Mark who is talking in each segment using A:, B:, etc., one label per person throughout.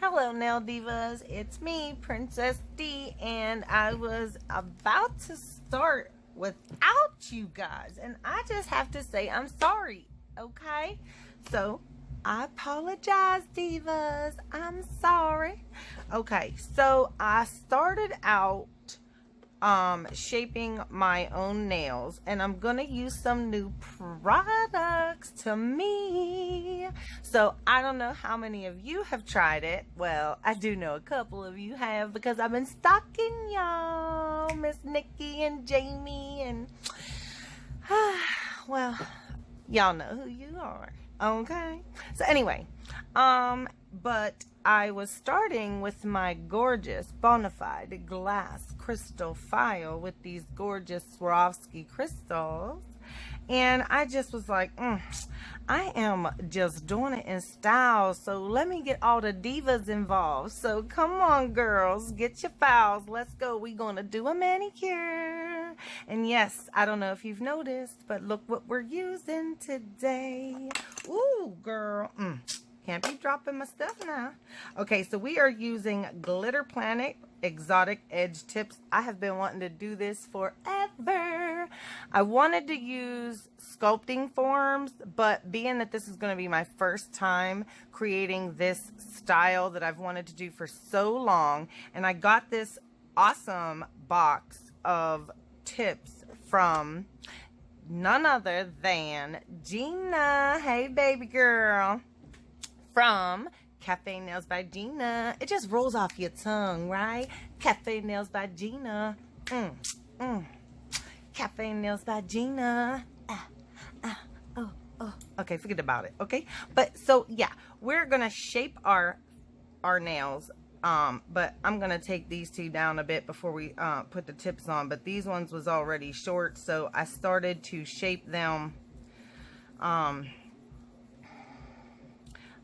A: Hello nail divas, it's me, Princess D, and I was about to start without you guys, and I just have to say I'm sorry, okay? So I apologize, divas. I'm sorry. Okay, so I started out shaping my own nails, and I'm gonna use some new products to me. So I don't know how many of you have tried it. Well, I do know a couple of you have, because I've been stalking y'all, Miss Nikki and Jamie, and well, y'all know who you are, okay? So anyway, but I was starting with my gorgeous Bonafide glass crystal file with these gorgeous Swarovski crystals, and I just was like, I am just doing it in style, so let me get all the divas involved. So come on, girls, get your files, let's go. We're gonna do a manicure. And yes, I don't know if you've noticed, but look what we're using today. Ooh, girl, can't be dropping my stuff now. Okay, so we are using Glitter Planet Exotic Edge Tips. I have been wanting to do this forever. I wanted to use sculpting forms, but being that this is going to be my first time creating this style that I've wanted to do for so long, and I got this awesome box of tips from none other than Gina. Hey, baby girl. From Cafe Nails by Gina. It just rolls off your tongue, right? Cafe Nails by Gina. Cafe Nails by Gina. Oh. Okay, forget about it, okay? But so yeah, we're gonna shape our nails. But I'm gonna take these two down a bit before we put the tips on. But these ones was already short, so I started to shape them.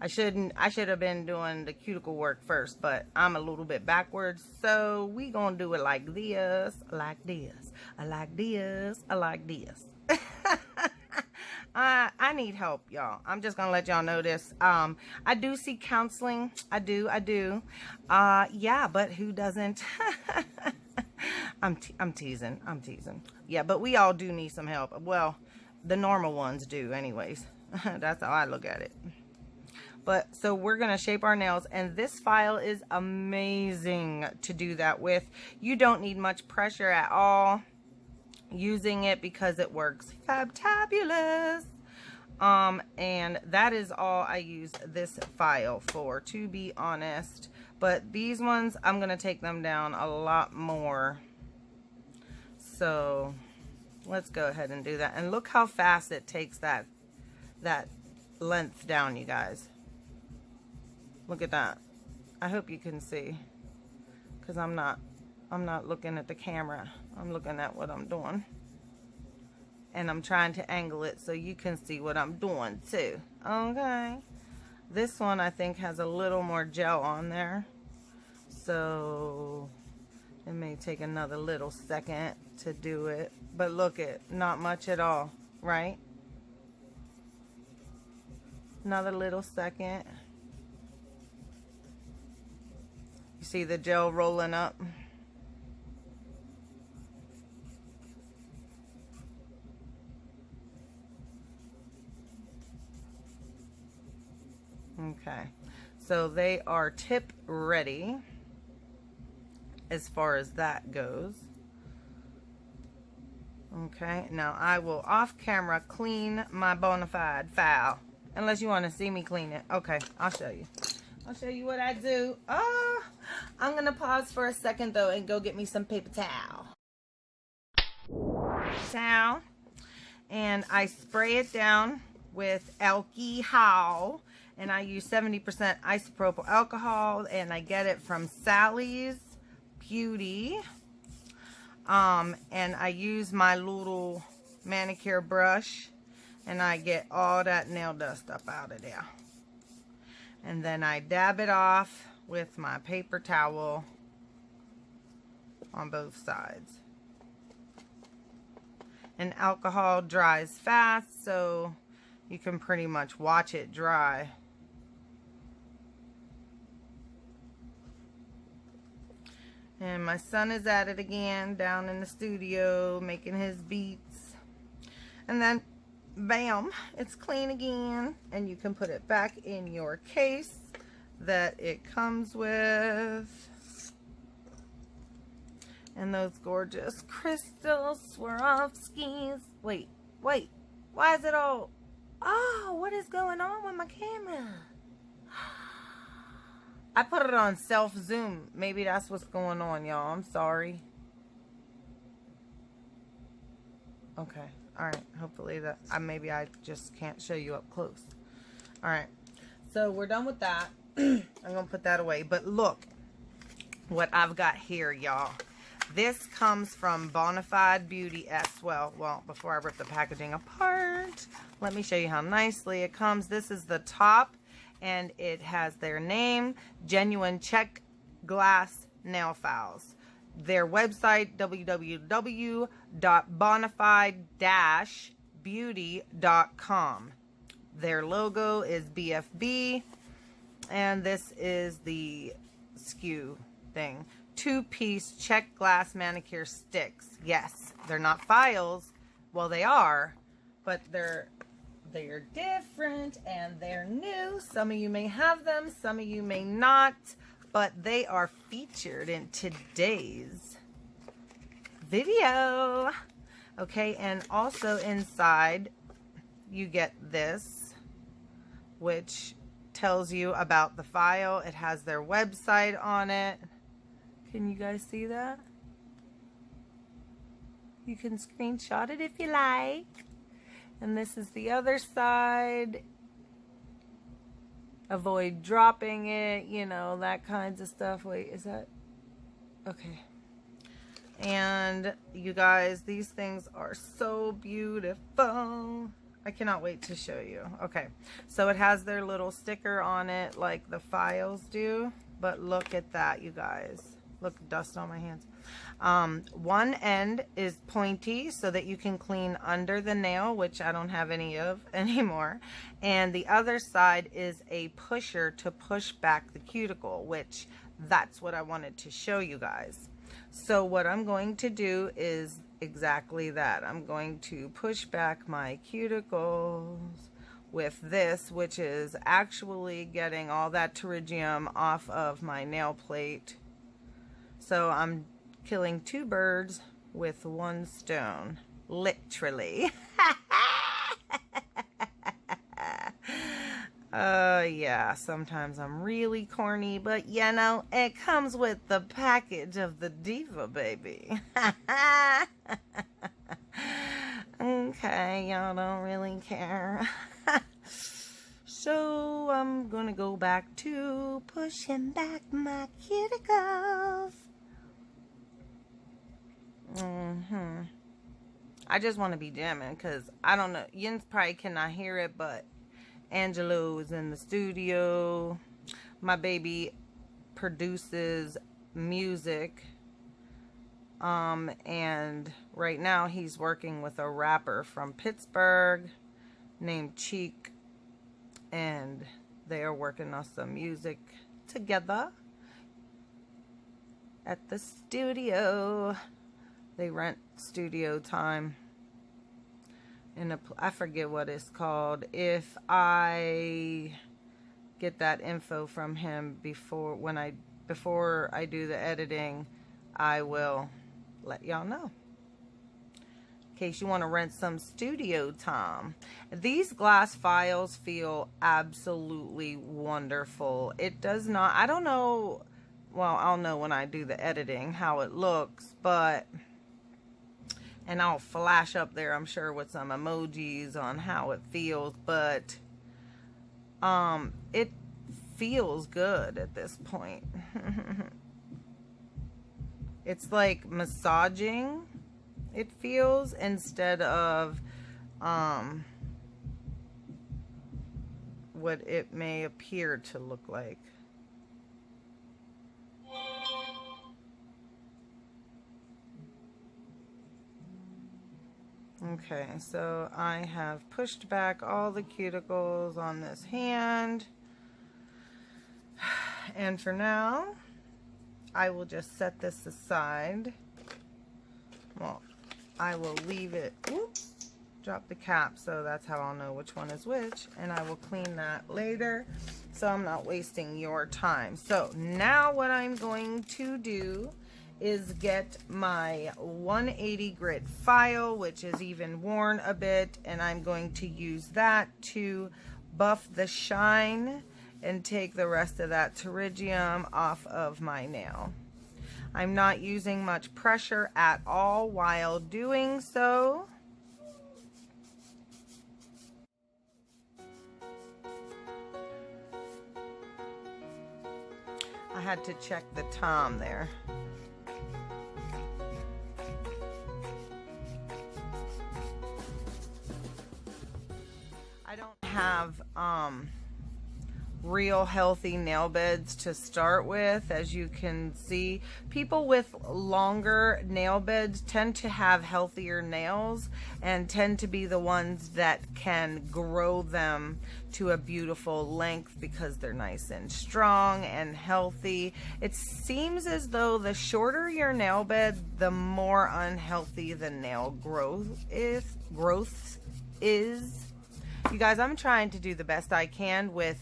A: I should have been doing the cuticle work first, but I'm a little bit backwards, so we gonna do it like this, like this, like this, like this. I need help, y'all. I'm just gonna let y'all know this. I do see counseling. I do. Yeah, but who doesn't? I'm teasing. Yeah, but we all do need some help. Well, the normal ones do, anyways. That's how I look at it. But so we're going to shape our nails, and this file is amazing to do that with. You don't need much pressure at all using it because it works fabtabulous. And that is all I use this file for, to be honest. But these ones, I'm going to take them down a lot more. So let's go ahead and do that. And look how fast it takes that length down, you guys. Look at that. I hope you can see, because I'm not looking at the camera. I'm looking at what I'm doing, and I'm trying to angle it so you can see what I'm doing too. Okay, this one I think has a little more gel on there, so it may take another little second to do it, but look at, not much at all, right? Another little second. You see the gel rolling up? Okay, so they are tip ready as far as that goes. Okay, now I will off camera clean my Bonafide file, unless you want to see me clean it. Okay, I'll show you. I'll show you what I do. I'm going to pause for a second, though, and go get me some paper towel. And I spray it down with alcohol. And I use 70% isopropyl alcohol. And I get it from Sally's Beauty. And I use my little manicure brush. And I get all that nail dust up out of there. And then I dab it off with my paper towel on both sides. And alcohol dries fast, so you can pretty much watch it dry. And my son is at it again down in the studio making his beats. And then bam, it's clean again, and you can put it back in your case that it comes with. And those gorgeous crystal Swarovskis. Wait, why is it all, oh, what is going on with my camera? I put it on self zoom. Maybe that's what's going on, y'all. I'm sorry. Okay. All right. Hopefully that maybe I just can't show you up close. All right. So we're done with that. I'm going to put that away. But look what I've got here, y'all. This comes from Bonafide Beauty well, before I rip the packaging apart, let me show you how nicely it comes. This is the top, and it has their name, Genuine Check Glass Nail Files. Their website, www.bonafide-beauty.com. Their logo is BFB, and this is the SKU thing. 2-piece check glass manicure sticks. Yes, they're not files. Well, they are, but they're different and they're new. Some of you may have them, some of you may not, but they are featured in today's video. Okay, and also inside you get this, which tells you about the file. It has their website on it. Can you guys see that? You can screenshot it if you like. And this is the other side. Avoid dropping it, you know, that kinds of stuff. Wait, is that? Okay. And you guys, these things are so beautiful. I cannot wait to show you. Okay, so it has their little sticker on it like the files do. But look at that, you guys. Look, dust on my hands. One end is pointy so that you can clean under the nail, which I don't have any of anymore. And the other side is a pusher to push back the cuticle, which that's what I wanted to show you guys. So what I'm going to do is exactly that. I'm going to push back my cuticles with this, which is actually getting all that pterygium off of my nail plate. So I'm killing two birds with one stone, literally. Yeah, sometimes I'm really corny, but you know, it comes with the package of the diva, baby. Okay, y'all don't really care. So I'm gonna go back to pushing back my cuticles. I just want to be jamming because I don't know, you probably cannot hear it, but Angelo is in the studio. My baby produces music, and right now he's working with a rapper from Pittsburgh named Cheek, and they are working on some music together at the studio. They rent studio time in a, I forget what it's called. If I get that info from him before I do the editing, I will let y'all know. In case you want to rent some studio time. These glass files feel absolutely wonderful. It does not, I don't know, well, I'll know when I do the editing how it looks, but, and I'll flash up there, I'm sure, with some emojis on how it feels, but it feels good at this point. It's like massaging, it feels, instead of what it may appear to look like. Okay, so I have pushed back all the cuticles on this hand, and for now I will just set this aside. Well, I will leave it, whoops, drop the cap, so that's how I'll know which one is which, and I will clean that later so I'm not wasting your time. So now what I'm going to do is get my 180 grit file, which is even worn a bit, and I'm going to use that to buff the shine and take the rest of that pterygium off of my nail. I'm not using much pressure at all while doing so. I had to check the time there. I don't have real healthy nail beds to start with. As you can see, people with longer nail beds tend to have healthier nails and tend to be the ones that can grow them to a beautiful length because they're nice and strong and healthy. It seems as though the shorter your nail bed, the more unhealthy the nail growth is. You guys, I'm trying to do the best I can with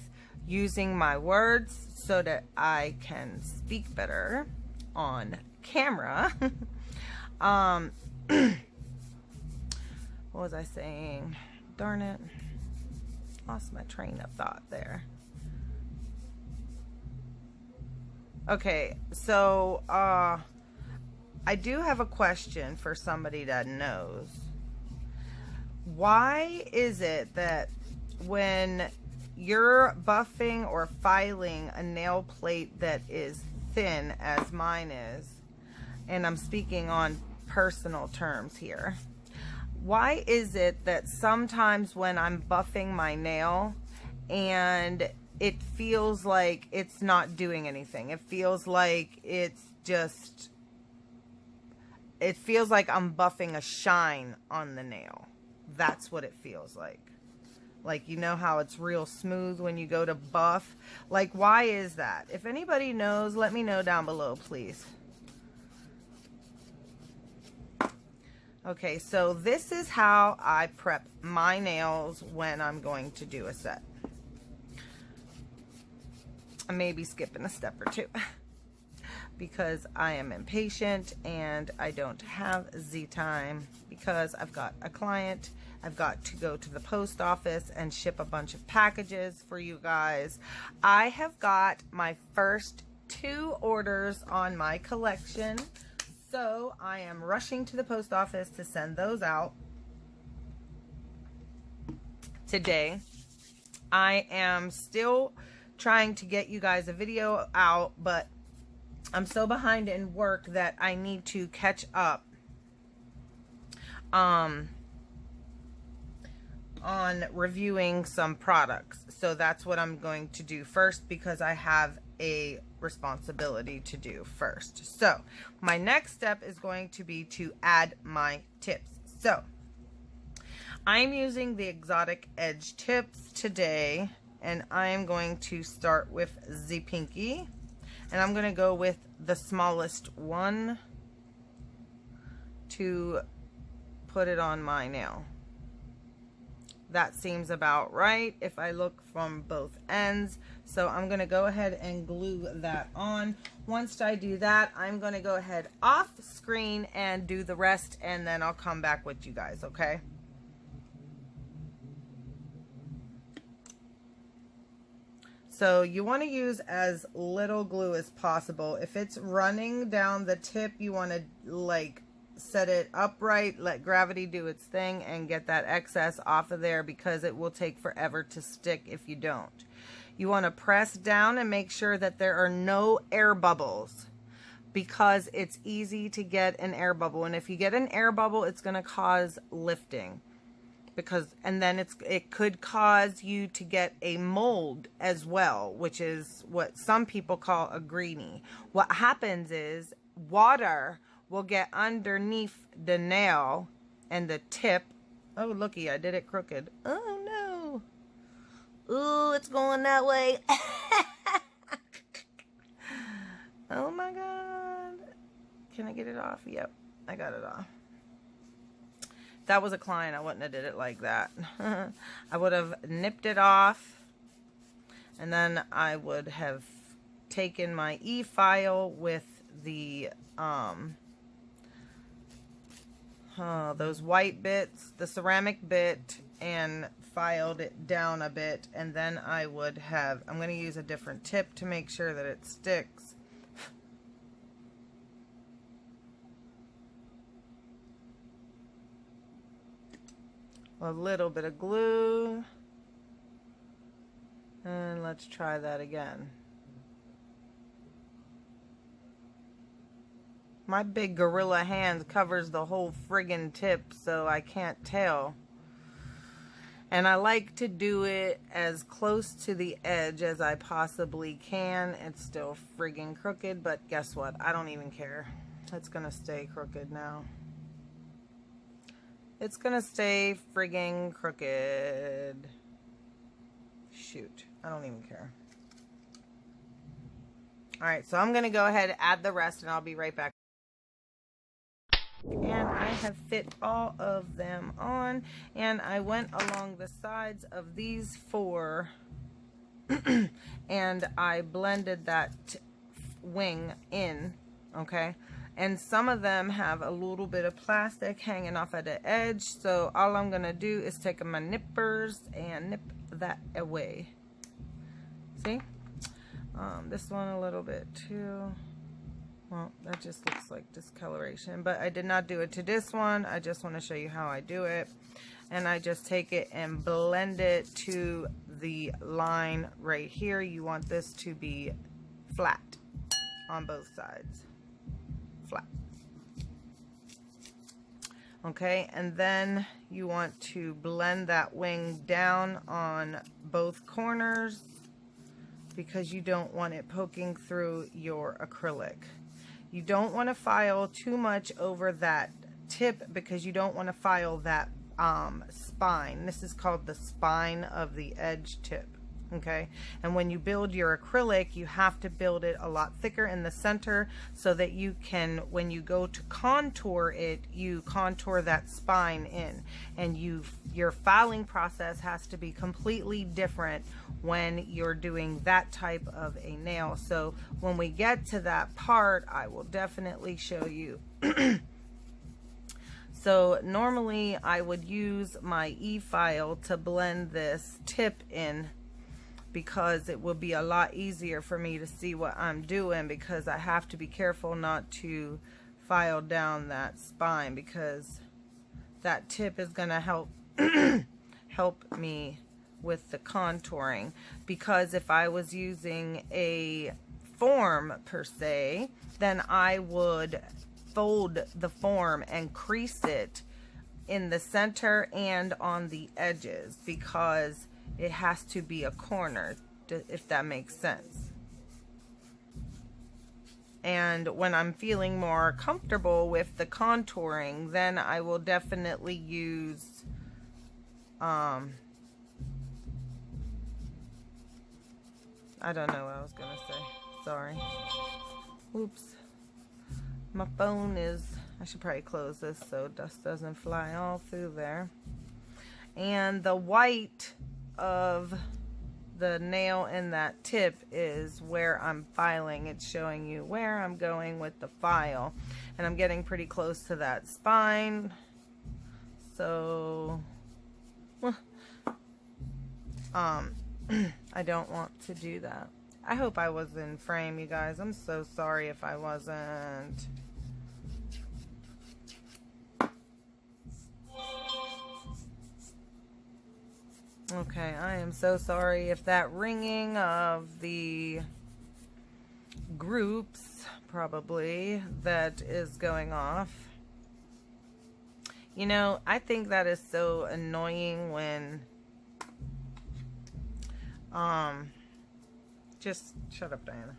A: using my words so that I can speak better on camera. What was I saying? Darn it. Lost my train of thought there. Okay, so I do have a question for somebody that knows. Why is it that when you're buffing or filing a nail plate that is thin, as mine is, and I'm speaking on personal terms here, why is it that sometimes when I'm buffing my nail and it feels like it's not doing anything, it feels like it's just, it feels like I'm buffing a shine on the nail? That's what it feels like. Like, you know how it's real smooth when you go to buff? Like, why is that? If anybody knows, let me know down below, please. Okay, so this is how I prep my nails when I'm going to do a set. I may be skipping a step or two because I am impatient and I don't have Z time because I've got a client. I've got to go to the post office and ship a bunch of packages for you guys. I have got my first 2 orders on my collection, so I am rushing to the post office to send those out today. I am still trying to get you guys a video out, but I'm so behind in work that I need to catch up on reviewing some products. So that's what I'm going to do first because I have a responsibility to do first. So my next step is going to be to add my tips. So I'm using the Exotic Edge tips today, and I am going to start with the Pinky, and I'm going to go with the smallest one to put it on my nail. That seems about right if I look from both ends. So I'm going to go ahead and glue that on. Once I do that, I'm going to go ahead off screen and do the rest, and then I'll come back with you guys, okay? So you want to use as little glue as possible. If it's running down the tip, you want to like set it upright, let gravity do its thing, and get that excess off of there because it will take forever to stick if you don't. You want to press down and make sure that there are no air bubbles because it's easy to get an air bubble. And if you get an air bubble, it's going to cause lifting. And then it could cause you to get a mold as well, which is what some people call a greenie. What happens is water will get underneath the nail and the tip. Oh, looky, I did it crooked. Oh no. Ooh, it's going that way. Oh my God. Can I get it off? Yep, I got it off. If that was a client, I wouldn't have did it like that. I would have nipped it off, and then I would have taken my e-file with the those white bits, the ceramic bit, and filed it down a bit, and then I would have, I'm going to use a different tip to make sure that it sticks. A little bit of glue, and let's try that again. My big gorilla hand covers the whole friggin' tip, so I can't tell. And I like to do it as close to the edge as I possibly can. It's still friggin' crooked, but guess what? I don't even care. It's gonna stay crooked now. It's gonna stay friggin' crooked. Shoot, I don't even care. Alright, so I'm gonna go ahead and add the rest, and I'll be right back. And I have fit all of them on, and I went along the sides of these four and I blended that wing in, okay? And some of them have a little bit of plastic hanging off at the edge, so all I'm gonna do is take my nippers and nip that away. See? This one a little bit too. Well, that just looks like discoloration, but I did not do it to this one. I just want to show you how I do it. And I just take it and blend it to the line right here. You want this to be flat on both sides. Flat. Okay, and then you want to blend that wing down on both corners because you don't want it poking through your acrylic. You don't want to file too much over that tip because you don't want to file that spine. This is called the spine of the edge tip, okay? And when you build your acrylic, you have to build it a lot thicker in the center so that you can, when you go to contour it, you contour that spine in. And your filing process has to be completely different when you're doing that type of a nail. So when we get to that part, I will definitely show you. So normally I would use my e-file to blend this tip in because it will be a lot easier for me to see what I'm doing, because I have to be careful not to file down that spine because that tip is going to help help me with the contouring. Because if I was using a form per se, then I would fold the form and crease it in the center and on the edges because it has to be a corner, if that makes sense. And when I'm feeling more comfortable with the contouring, then I will definitely use I don't know what I was gonna say, sorry. Oops. My phone is, I should probably close this so dust doesn't fly all through there. And the white of the nail in that tip is where I'm filing. It's showing you where I'm going with the file. And I'm getting pretty close to that spine. So, I don't want to do that. I hope I was in frame, you guys. I'm so sorry if I wasn't. Okay, I am so sorry if that ringing of the groups probably that is going off. You know, I think that is so annoying when just shut up, Diana.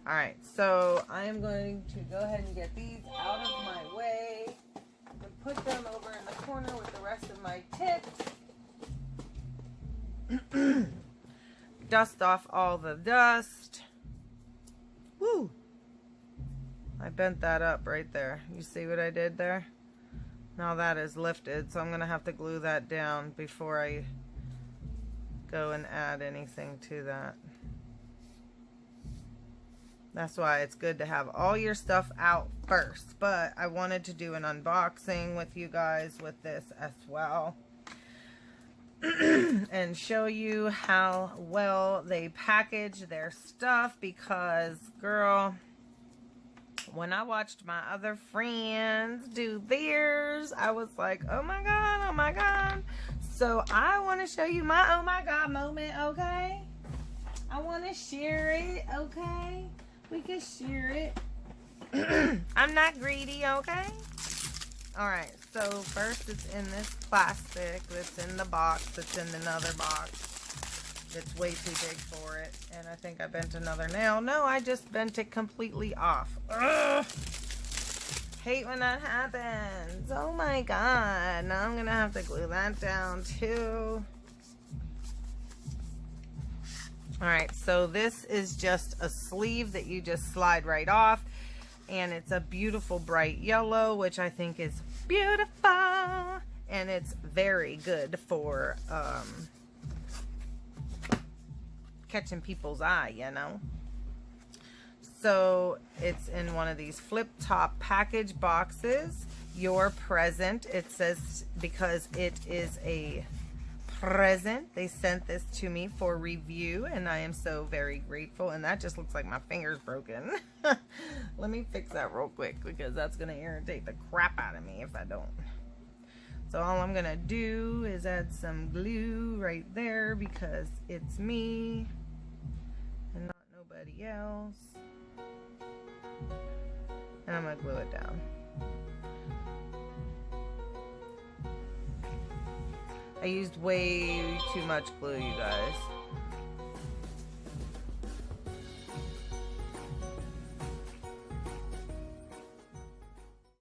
A: Alright, so I am going to go ahead and get these out of my way and put them over in the corner with the rest of my tips. Dust off all the dust. Woo! I bent that up right there. You see what I did there? Now that is lifted, so I'm going to have to glue that down before I go and add anything to that. That's why it's good to have all your stuff out first. But I wanted to do an unboxing with you guys with this as well. And show you how well they package their stuff, because, girl, when I watched my other friends do theirs, I was like, oh my god, oh my god. So I want to show you my oh my god moment, okay? I want to share it, okay? We can share it. I'm not greedy, okay? Alright, so first it's in this plastic that's in the box, that's in another box. It's way too big for it. And I think I bent another nail. No, I just bent it completely off. Ugh. Hate when that happens. Oh my god. Now I'm going to have to glue that down too. Alright, so this is just a sleeve that you just slide right off. And it's a beautiful bright yellow, which I think is beautiful. And it's very good for catching people's eye, you know. So it's in one of these flip top package boxes. Your present, it says, because it is a present. They sent this to me for review, and I am so very grateful. And that just looks like my finger's broken. Let me fix that real quick, because that's going to irritate the crap out of me if I don't. So all I'm going to do is add some glue right there, because it's me and not nobody else. And I'm going to glue it down. I used way too much glue, you guys.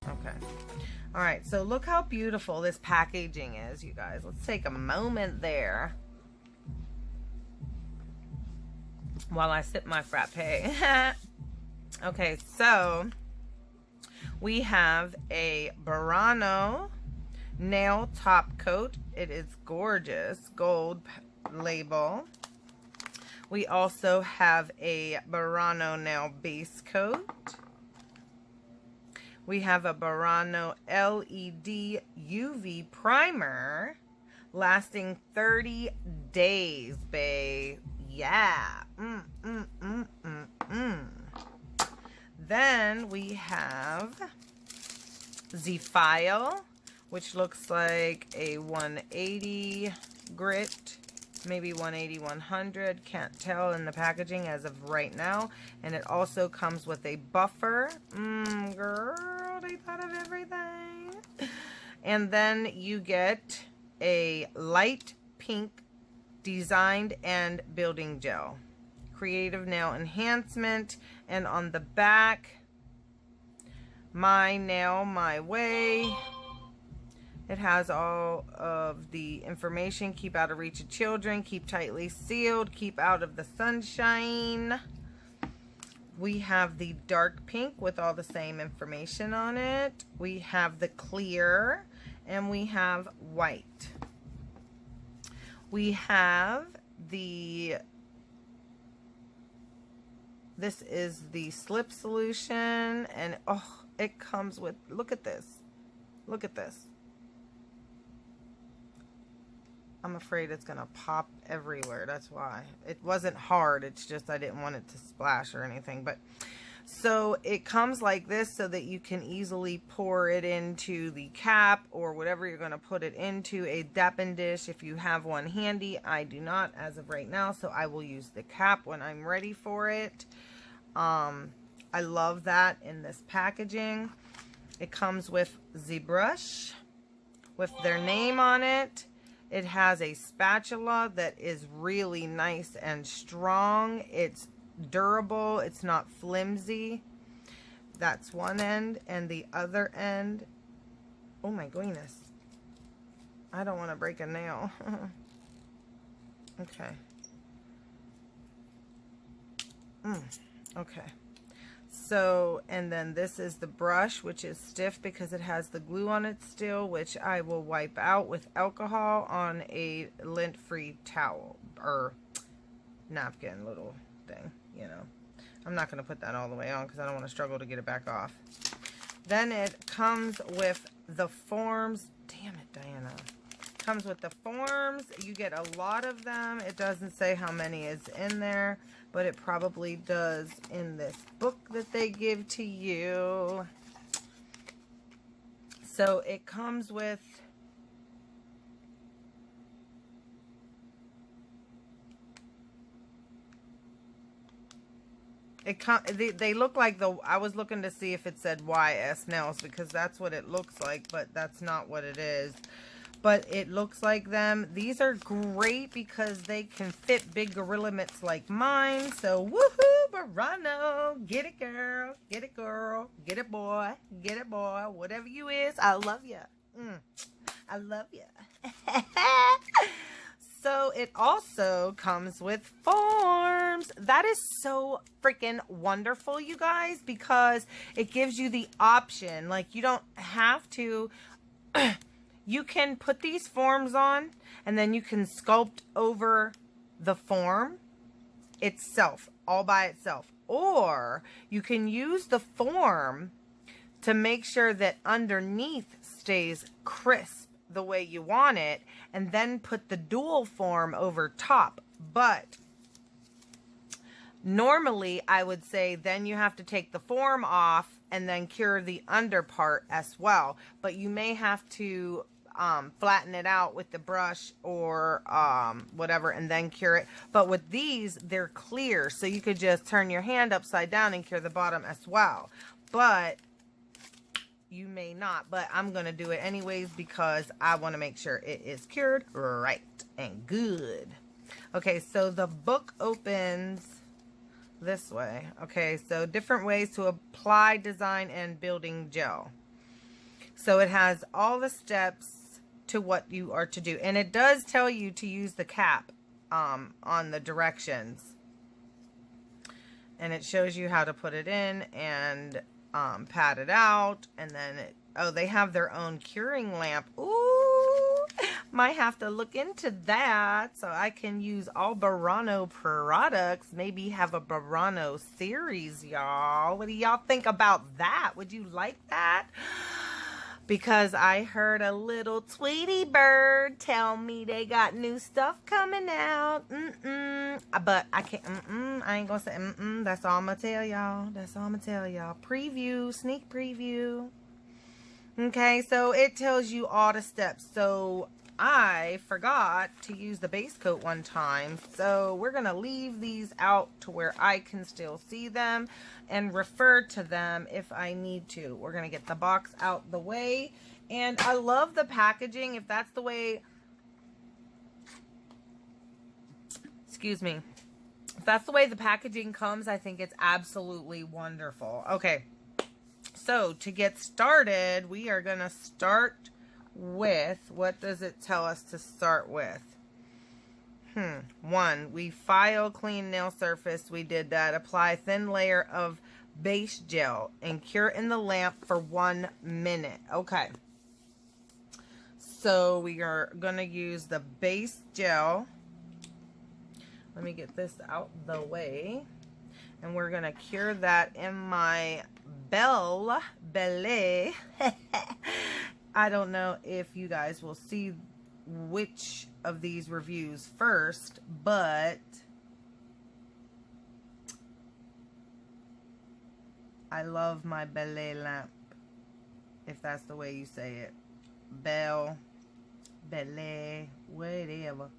A: Okay. Alright, so look how beautiful this packaging is, you guys. Let's take a moment there while I sip my frappe. Okay, so we have a Borano nail top coat. It is gorgeous, gold label. We also have a Borano nail base coat. We have a Borano LED UV primer lasting 30 days, babe. Yeah. Then we have the file, which looks like a 180 grit, maybe 180, 100, can't tell in the packaging as of right now. And it also comes with a buffer. Girl, they thought of everything. And then you get a light pink designed and building gel, creative nail enhancement. And on the back, my nail, my way. It has all of the information. Keep out of reach of children. Keep tightly sealed. Keep out of the sunshine. We have the dark pink with all the same information on it. We have the clear. And we have white. We have the... This is the Slip Solution. And, oh, it comes with... Look at this. Look at this. I'm afraid it's going to pop everywhere. That's why. It wasn't hard. It's just I didn't want it to splash or anything. But so it comes like this so that you can easily pour it into the cap or whatever you're going to put it into. A dapping dish if you have one handy. I do not as of right now, so I will use the cap when I'm ready for it. I love that in this packaging. It comes with the brush with their name on it. It has a spatula that is really nice and strong. It's durable. It's not flimsy. That's one end. And the other end, oh my goodness. I don't want to break a nail. Okay. Okay. So, and then this is the brush, which is stiff because it has the glue on it still, which I will wipe out with alcohol on a lint-free towel or napkin little thing, you know. I'm not going to put that all the way on because I don't want to struggle to get it back off. Then it comes with the forms. Damn it, Diana. Comes with the forms. You get a lot of them. It doesn't say how many is in there, but it probably does in this book that they give to you. So it comes with they look like I was looking to see if it said YS nails because that's what it looks like, but that's not what it is. But it looks like them. These are great because they can fit big gorilla mitts like mine. So woohoo, Borano. Get it, girl. Get it, girl. Get it, boy. Get it, boy. Whatever you is, I love you. I love you. So it also comes with forms. That is so freaking wonderful, you guys, because it gives you the option. Like, you don't have to... You can put these forms on, and then you can sculpt over the form itself, all by itself. Or you can use the form to make sure that underneath stays crisp the way you want it, and then put the dual form over top. But normally, I would say then you have to take the form off and then cure the under part as well. But you may have to flatten it out with the brush or whatever and then cure it. But with these, they're clear, so you could just turn your hand upside down and cure the bottom as well. But you may not, but I'm gonna do it anyways because I want to make sure it is cured right and good. Okay, so the book opens this way. Okay, so different ways to apply, design, and building gel. So it has all the steps to what you are to do, and it does tell you to use the cap on the directions, and it shows you how to put it in and pat it out, and then they have their own curing lamp. Ooh, might have to look into that so I can use all Borano products. Maybe have a Borano series, y'all. What do y'all think about that? Would you like that? Because I heard a little Tweety bird tell me they got new stuff coming out. But I can't, I ain't gonna say That's all I'm gonna tell y'all. That's all I'm gonna tell y'all. Preview, sneak preview. Okay, so it tells you all the steps. So I forgot to use the base coat one time. So we're gonna leave these out to where I can still see them and refer to them if I need to. We're gonna get the box out the way, and I love the packaging. If that's the way, excuse me, if that's the way the packaging comes, I think it's absolutely wonderful. Okay, so to get started, we are gonna start with, what does it tell us to start with? 1, we file clean nail surface. We did that. Apply thin layer of base gel and cure in the lamp for 1 minute. Okay, so we are gonna use the base gel. Let me get this out the way, and we're gonna cure that in my belly. I don't know if you guys will see which of these reviews first, but I love my belly lamp, if that's the way you say it. Belly, whatever.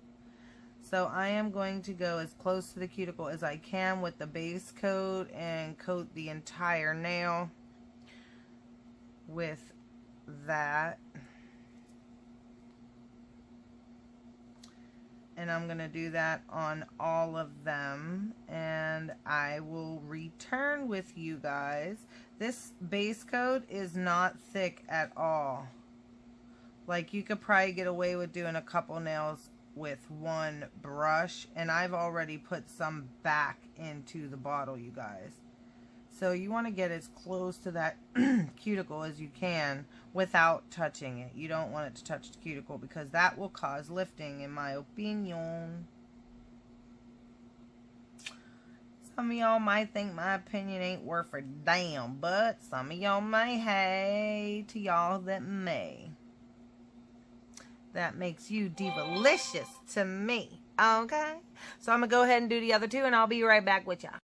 A: So I am going to go as close to the cuticle as I can with the base coat and coat the entire nail with that. And I'm going to do that on all of them, and I will return with you guys. This base coat is not thick at all. Like, you could probably get away with doing a couple nails with one brush, and I've already put some back into the bottle, you guys. So you want to get as close to that cuticle as you can without touching it. You don't want it to touch the cuticle because that will cause lifting, in my opinion. Some of y'all might think my opinion ain't worth a damn, but some of y'all may. Hey, to y'all that may. That makes you divalicious to me. Okay? So I'm going to go ahead and do the other two, and I'll be right back with y'all.